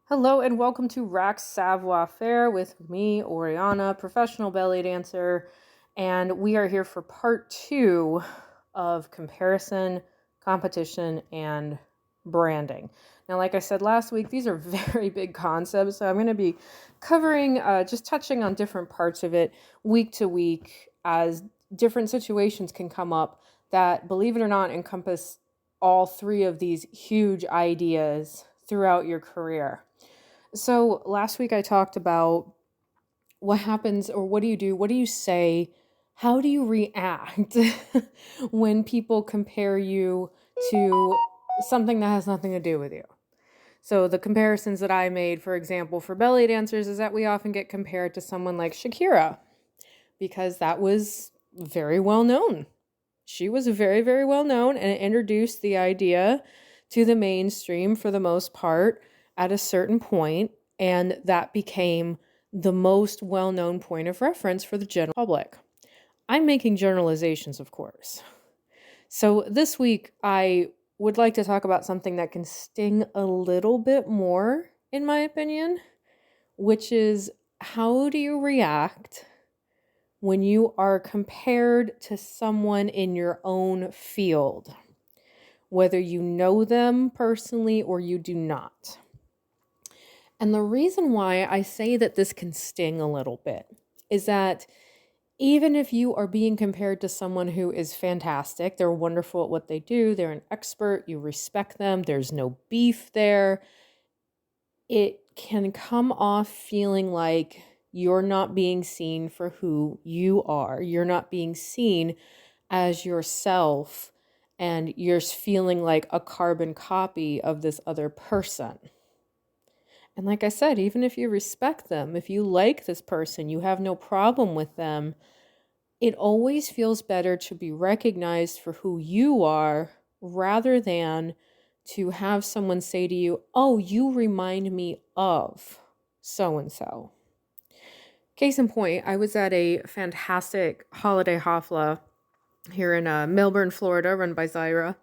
Hello and welcome to Raqs Savoir Faire with me, Oriana, professional belly dancer, and we are here for part 2 of comparison, competition, and branding. Now, like I said last week, these are very big concepts, so I'm going to be covering, just touching on different parts of it week to week as different situations can come up that, believe it or not, encompass all three of these huge ideas throughout your career. So last week I talked about what happens or what do you do? What do you say? How do you react when people compare you to something that has nothing to do with you? So the comparisons that I made, for example, for belly dancers is that we often get compared to someone like Shakira because that was very well known. She was very, very well known and introduced the idea to the mainstream for the most part at a certain point, and that became the most well-known point of reference for the general public. I'm making generalizations, of course. So this week, I would like to talk about something that can sting a little bit more, in my opinion, which is how do you react when you are compared to someone in your own field, whether you know them personally or you do not. And the reason why I say that this can sting a little bit is that even if you are being compared to someone who is fantastic, they're wonderful at what they do, they're an expert, you respect them, there's no beef there, it can come off feeling like you're not being seen for who you are. You're not being seen as yourself, and you're feeling like a carbon copy of this other person. And like I said, even if you respect them, if you like this person, you have no problem with them, it always feels better to be recognized for who you are rather than to have someone say to you, oh, you remind me of so-and-so. Case in point, I was at a fantastic holiday hafla here in Melbourne, Florida, run by Zyra.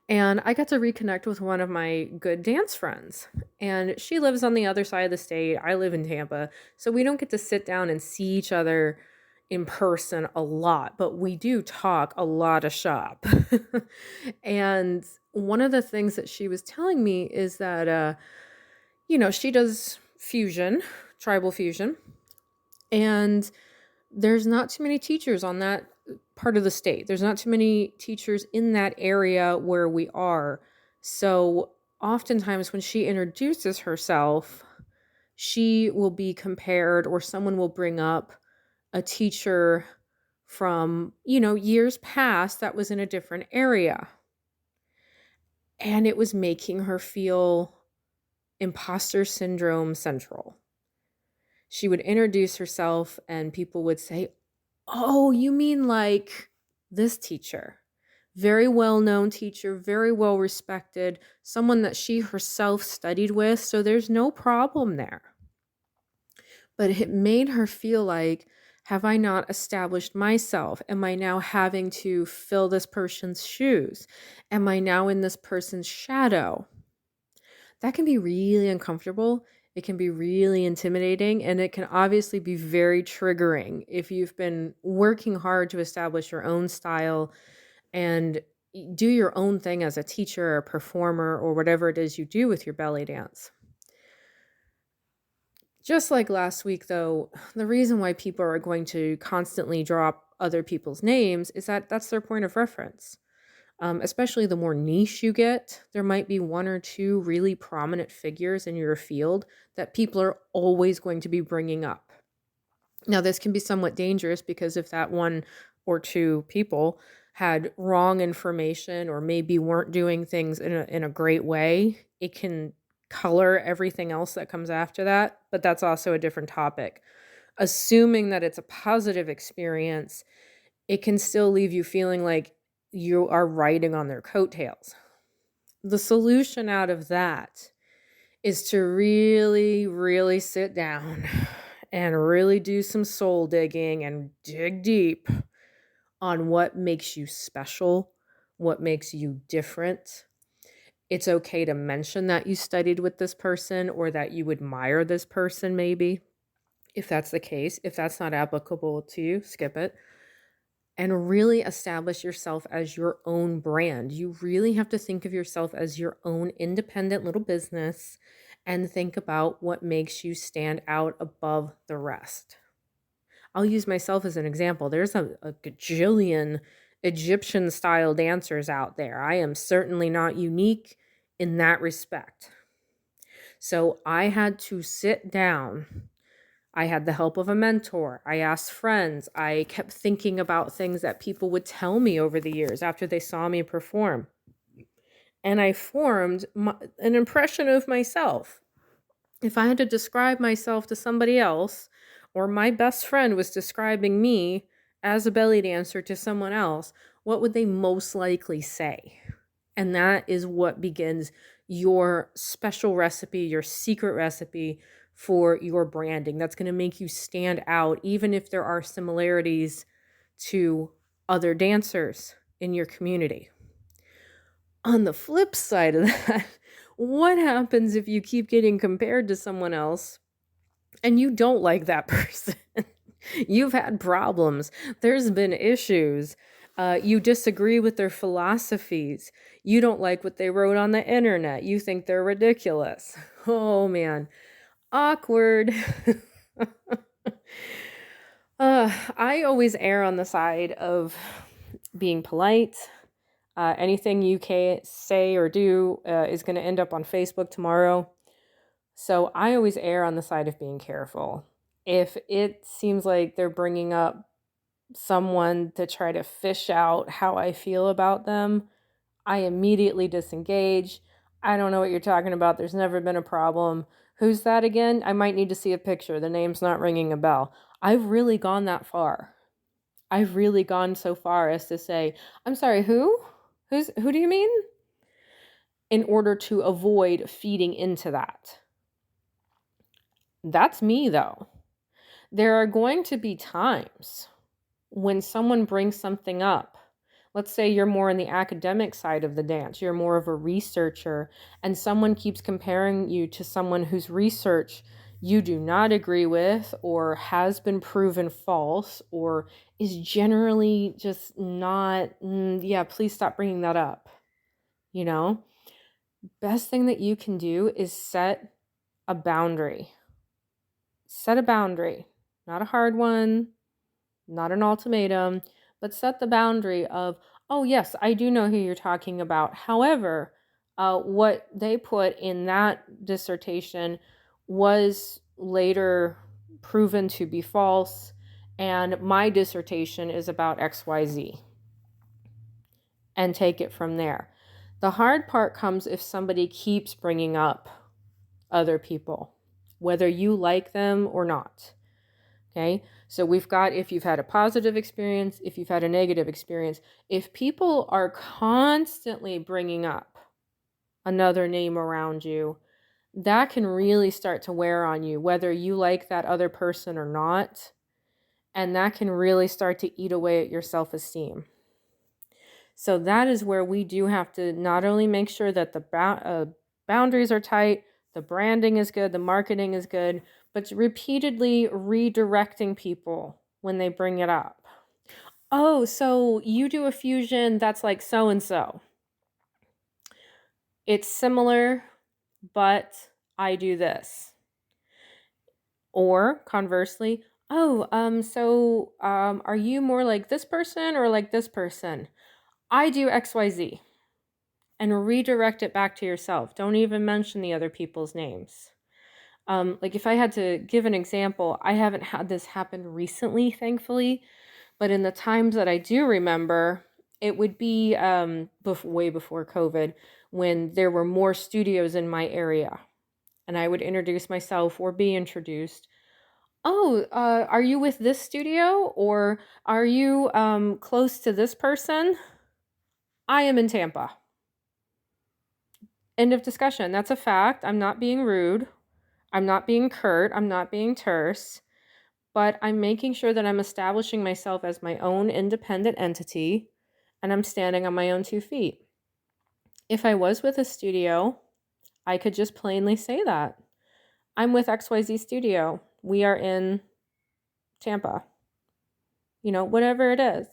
And I got to reconnect with one of my good dance friends. And she lives on the other side of the state. I live in Tampa. So we don't get to sit down and see each other in person a lot, but we do talk a lot of shop. And one of the things that she was telling me is that, she does fusion, tribal fusion. And there's not too many teachers on that part of the state. There's not too many teachers in that area where we are. So oftentimes when she introduces herself, she will be compared, or someone will bring up a teacher from, years past that was in a different area. And it was making her feel imposter syndrome central. She would introduce herself and people would say, oh, you mean like this teacher? Very well-known teacher, very well respected, someone that she herself studied with, so there's no problem there. But it made her feel like, have I not established myself? Am I now having to fill this person's shoes? Am I now in this person's shadow? That can be really uncomfortable. It can be really intimidating, and it can obviously be very triggering if you've been working hard to establish your own style and do your own thing as a teacher or a performer or whatever it is you do with your belly dance. Just like last week, though, the reason why people are going to constantly drop other people's names is that that's their point of reference. Especially the more niche you get, there might be one or two really prominent figures in your field that people are always going to be bringing up. Now, this can be somewhat dangerous because if that one or two people had wrong information or maybe weren't doing things in a great way, it can color everything else that comes after that. But that's also a different topic. Assuming that it's a positive experience, it can still leave you feeling like you are riding on their coattails. The solution out of that is to really, really sit down and really do some soul digging and dig deep on what makes you special, what makes you different. It's okay to mention that you studied with this person or that you admire this person, maybe, if that's the case. If that's not applicable to you, skip it. And really establish yourself as your own brand. You really have to think of yourself as your own independent little business and think about what makes you stand out above the rest. I'll use myself as an example. There's a gajillion Egyptian style dancers out there. I am certainly not unique in that respect. So I had to sit down. I had the help of a mentor. I asked friends. I kept thinking about things that people would tell me over the years after they saw me perform. And I formed an impression of myself. If I had to describe myself to somebody else, or my best friend was describing me as a belly dancer to someone else, what would they most likely say? And that is what begins your special recipe, your secret recipe for your branding. That's going to make you stand out, even if there are similarities to other dancers in your community. On the flip side of that, what happens if you keep getting compared to someone else and you don't like that person? You've had problems. There's been issues. You disagree with their philosophies. You don't like what they wrote on the internet. You think they're ridiculous. Oh man, awkward. I always err on the side of being polite. Anything you say or do is going to end up on Facebook tomorrow. So I always err on the side of being careful. If it seems like they're bringing up someone to try to fish out how I feel about them, I immediately disengage. I don't know what you're talking about. There's never been a problem. Who's that again? I might need to see a picture. The name's not ringing a bell. I've really gone that far. I've really gone so far as to say, I'm sorry, who? Who do you mean? In order to avoid feeding into that. That's me, though. There are going to be times when someone brings something up. Let's say you're more on the academic side of the dance. You're more of a researcher, and someone keeps comparing you to someone whose research you do not agree with or has been proven false or is generally just not, please stop bringing that up. You know, best thing that you can do is set a boundary. Set a boundary, not a hard one, not an ultimatum, but set the boundary of, oh yes, I do know who you're talking about. However, what they put in that dissertation was later proven to be false, and my dissertation is about XYZ. And take it from there. The hard part comes if somebody keeps bringing up other people, whether you like them or not. Okay, so we've got if you've had a positive experience, if you've had a negative experience. If people are constantly bringing up another name around you, that can really start to wear on you, whether you like that other person or not. And that can really start to eat away at your self-esteem. So that is where we do have to not only make sure that the boundaries are tight, the branding is good, the marketing is good, but repeatedly redirecting people when they bring it up. Oh, so you do a fusion that's like so-and-so. It's similar, but I do this. Or conversely, are you more like this person or like this person? I do XYZ. And redirect it back to yourself. Don't even mention the other people's names. Like if I had to give an example, I haven't had this happen recently, thankfully, but in the times that I do remember, it would be way before COVID, when there were more studios in my area, and I would introduce myself or be introduced. Oh, are you with this studio, or are you close to this person? I am in Tampa. End of discussion. That's a fact. I'm not being rude. I'm not being curt. I'm not being terse. But I'm making sure that I'm establishing myself as my own independent entity, and I'm standing on my own 2 feet. If I was with a studio, I could just plainly say that. I'm with XYZ Studio. We are in Tampa. Whatever it is.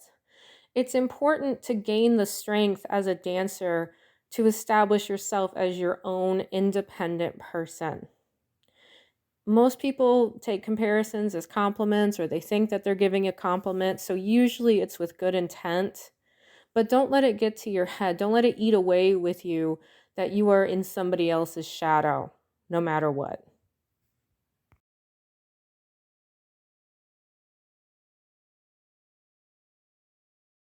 It's important to gain the strength as a dancer to establish yourself as your own independent person. Most people take comparisons as compliments, or they think that they're giving a compliment. So usually it's with good intent, but don't let it get to your head. Don't let it eat away with you that you are in somebody else's shadow, no matter what.